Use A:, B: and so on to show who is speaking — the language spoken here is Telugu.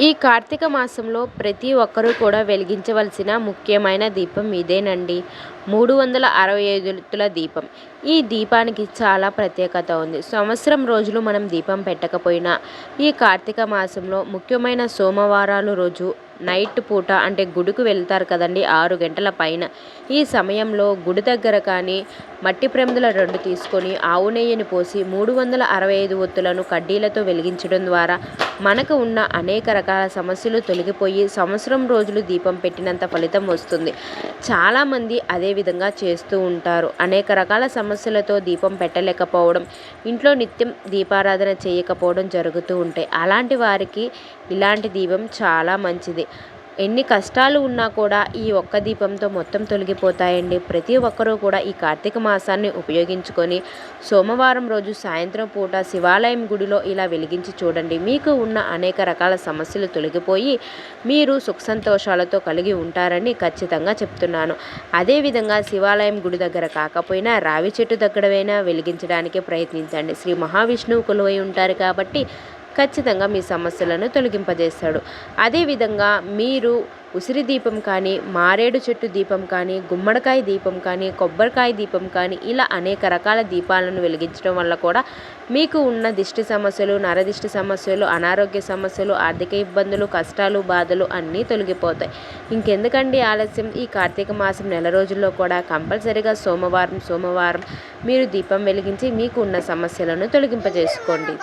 A: ఈ కార్తీక మాసంలో ప్రతి ఒక్కరూ కూడా వెలిగించవలసిన ముఖ్యమైన దీపం ఇదేనండి. 365 ఒత్తుల దీపం. ఈ దీపానికి చాలా ప్రత్యేకత ఉంది. సంవత్సరం రోజులు మనం దీపం పెట్టకపోయినా ఈ కార్తీక మాసంలో ముఖ్యమైన సోమవారాలు రోజు నైట్ పూట అంటే గుడికి వెళ్తారు కదండి 6 గంటల పైన. ఈ సమయంలో గుడి దగ్గర కానీ మట్టి ప్రమిదల 2 తీసుకొని ఆవు నెయ్యిని పోసి 365 ఒత్తులను కడ్డీలతో వెలిగించడం ద్వారా మనకు ఉన్న అనేక రకాల సమస్యలు తొలగిపోయి సంవత్సరం రోజులు దీపం పెట్టినంత ఫలితం వస్తుంది. చాలామంది అదే విధంగా చేస్తూ ఉంటారు. అనేక రకాల సమస్యలతో దీపం పెట్టలేకపోవడం, ఇంట్లో నిత్యం దీపారాధన చేయకపోవడం జరుగుతూ ఉంటాయి. అలాంటి వారికి ఇలాంటి దీపం చాలా మంచిది. ఎన్ని కష్టాలు ఉన్నా కూడా ఈ ఒక్క దీపంతో మొత్తం తొలగిపోతాయండి. ప్రతి ఒక్కరూ కూడా ఈ కార్తీక మాసాన్ని ఉపయోగించుకొని సోమవారం రోజు సాయంత్రం పూట శివాలయం గుడిలో ఇలా వెలిగించి చూడండి. మీకు ఉన్న అనేక రకాల సమస్యలు తొలగిపోయి మీరు సుఖ సంతోషాలతో కలిగి ఉంటారని ఖచ్చితంగా చెప్తున్నాను. అదేవిధంగా శివాలయం గుడి దగ్గర కాకపోయినా రావి చెట్టు దగ్గరవైనా వెలిగించడానికి ప్రయత్నించండి. శ్రీ మహావిష్ణువు కొలువై ఉంటారు కాబట్టి ఖచ్చితంగా మీ సమస్యలను తొలగింపజేస్తాడు. అదేవిధంగా మీరు ఉసిరి దీపం కానీ, మారేడు చెట్టు దీపం కానీ, గుమ్మడికాయ దీపం కానీ, కొబ్బరికాయ దీపం కానీ ఇలా అనేక రకాల దీపాలను వెలిగించడం వల్ల కూడా మీకు ఉన్న దిష్టి సమస్యలు, నరదిష్టి సమస్యలు, అనారోగ్య సమస్యలు, ఆర్థిక ఇబ్బందులు, కష్టాలు, బాధలు అన్నీ తొలగిపోతాయి. ఇంకెందుకండి ఆలస్యం? ఈ కార్తీక మాసం నెల రోజుల్లో కూడా కంపల్సరీగా సోమవారం మీరు దీపం వెలిగించి మీకు ఉన్న సమస్యలను తొలగింపజేసుకోండి.